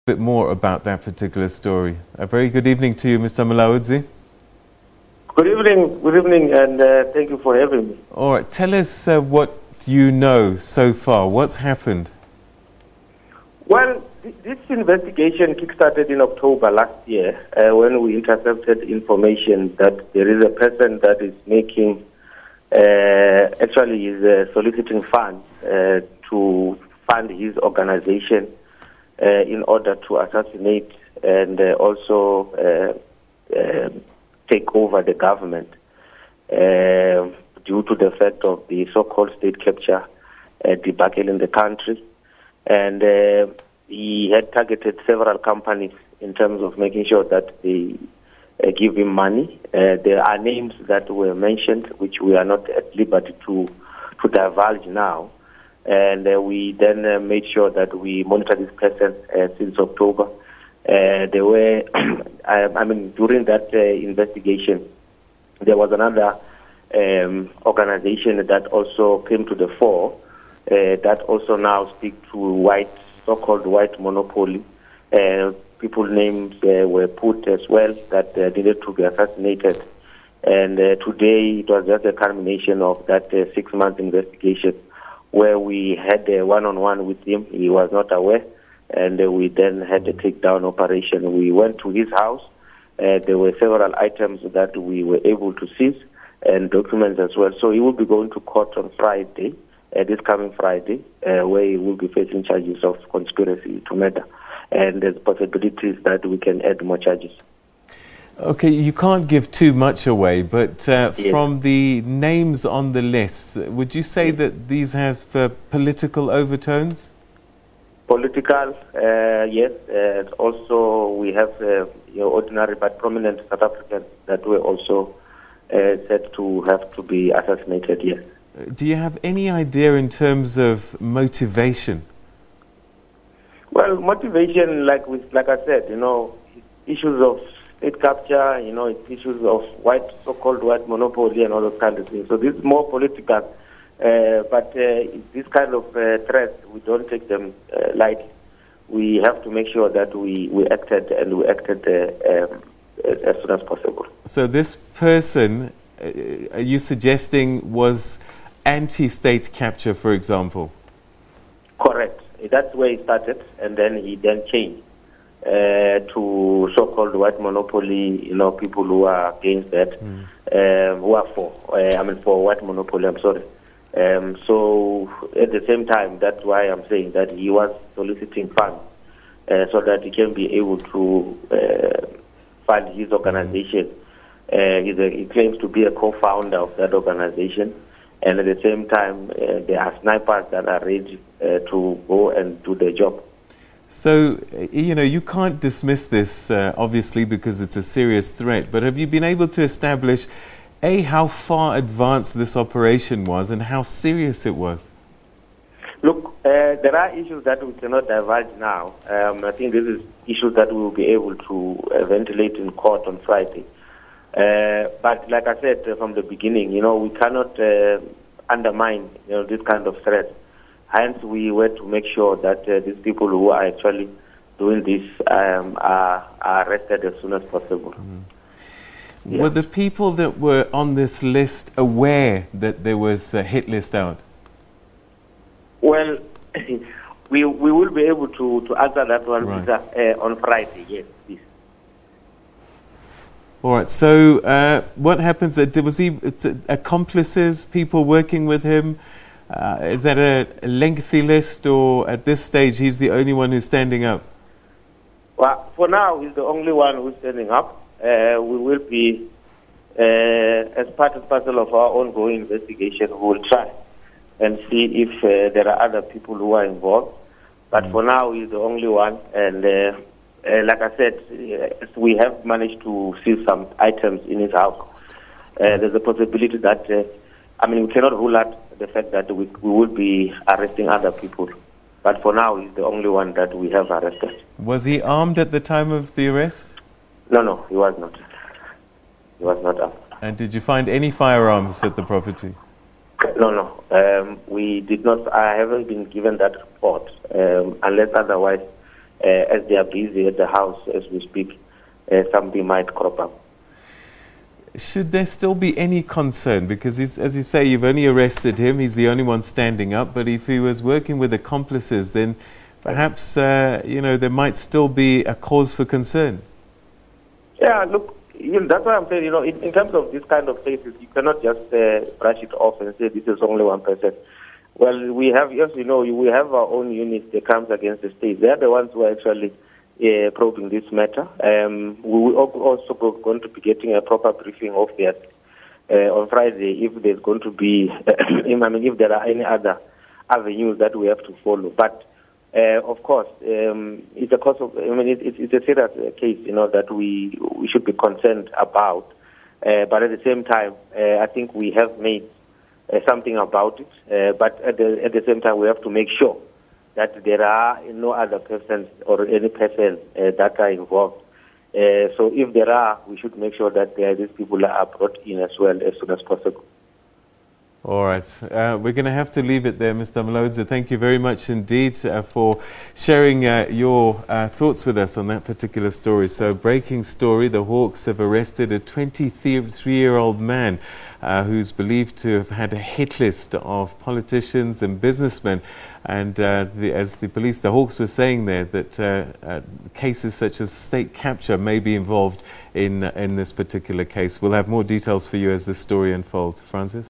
Bit more about that particular story. A very good evening to you, Mr. Mulaudzi. Good evening, and thank you for having me. All right, tell us what you know so far. What's happened? Well, this investigation kick-started in October last year when we intercepted information that there is a person that is making, actually is soliciting funds to fund his organization in order to assassinate and also take over the government due to the fact of the so-called state capture debacle in the country. And he had targeted several companies in terms of making sure that they give him money. There are names that were mentioned which we are not at liberty to divulge now. And we then made sure that we monitor this person since October. There were, during that investigation, there was another organization that also came to the fore that also now speak to so-called white monopoly. People's names were put as well that needed to be assassinated. And today it was just a culmination of that 6-month investigation, where we had a one-on-one with him. He was not aware, and we then had a takedown operation. We went to his house. There were several items that we were able to seize, and documents as well. So he will be going to court on Friday, this coming Friday, where he will be facing charges of conspiracy to murder. And there's possibilities that we can add more charges. Okay, you can't give too much away, but Yes. From the names on the list, would you say that these have political overtones? Political, yes. Also, we have ordinary but prominent South Africans that were also said to have to be assassinated, yes. Do you have any idea in terms of motivation? Well, motivation, like I said, issues of state capture, it's issues of so-called white monopoly and all those kind of things. So this is more political, but this kind of threats, we don't take them lightly. We have to make sure that we acted as soon as possible. So this person, are you suggesting, was anti-state capture, for example? Correct. That's where he started, and then he changed to so-called white monopoly, people who are against that, who are for white monopoly, I'm sorry. So at the same time, that's why I'm saying that he was soliciting funds so that he can be able to fund his organization. He claims to be a co-founder of that organization. And at the same time, there are snipers that are ready to go and do their job. So, you can't dismiss this, obviously, because it's a serious threat. But have you been able to establish, A, how far advanced this operation was and how serious it was? Look, there are issues that we cannot divulge now. I think this is issues that we will be able to ventilate in court on Friday. But like I said from the beginning, we cannot undermine this kind of threat. Hence, we were to make sure that these people who are actually doing this are arrested as soon as possible. Yeah. Were the people that were on this list aware that there was a hit list out? Well, we will be able to answer that one on Friday, yes, please. All right, so what happens? Was he accomplices, people working with him? Is that a lengthy list, or at this stage he's the only one who's standing up? Well, for now, he's the only one who's standing up. We will be, as part and parcel of our ongoing investigation, we will try and see if there are other people who are involved. But for now, he's the only one. And like I said, we have managed to see some items in his house. There's a possibility that, we cannot rule out the fact that we will be arresting other people. But for now, he's the only one that we have arrested. Was he armed at the time of the arrest? No, he was not. He was not armed. And did you find any firearms at the property? No. We did not. I haven't been given that report. Unless otherwise, as they are busy at the house as we speak, something might crop up. Should there still be any concern? Because, as you say, you've only arrested him. He's the only one standing up. But if he was working with accomplices, then perhaps, there might still be a cause for concern. Yeah, look, that's why I'm saying, in terms of this kind of cases, you cannot just brush it off and say this is only one person. Well, we have, yes, we have our own unit that comes against the state. They are the ones who are actually probing this matter. We will also going to be getting a proper briefing of that on Friday if there's going to be, if there are any other avenues that we have to follow. But of course, it's a cause of, it's a serious case, that we should be concerned about. But at the same time, I think we have made something about it. But at the same time, we have to make sure that there are no other persons or any person that are involved. So if there are, we should make sure that these people are brought in as well as soon as possible. All right. We're going to have to leave it there, Mr. Malodza. Thank you very much indeed for sharing your thoughts with us on that particular story. So, breaking story, the Hawks have arrested a 23-year-old man who's believed to have had a hit list of politicians and businessmen. And as the Hawks were saying there, that cases such as state capture may be involved in this particular case. We'll have more details for you as this story unfolds. Francis?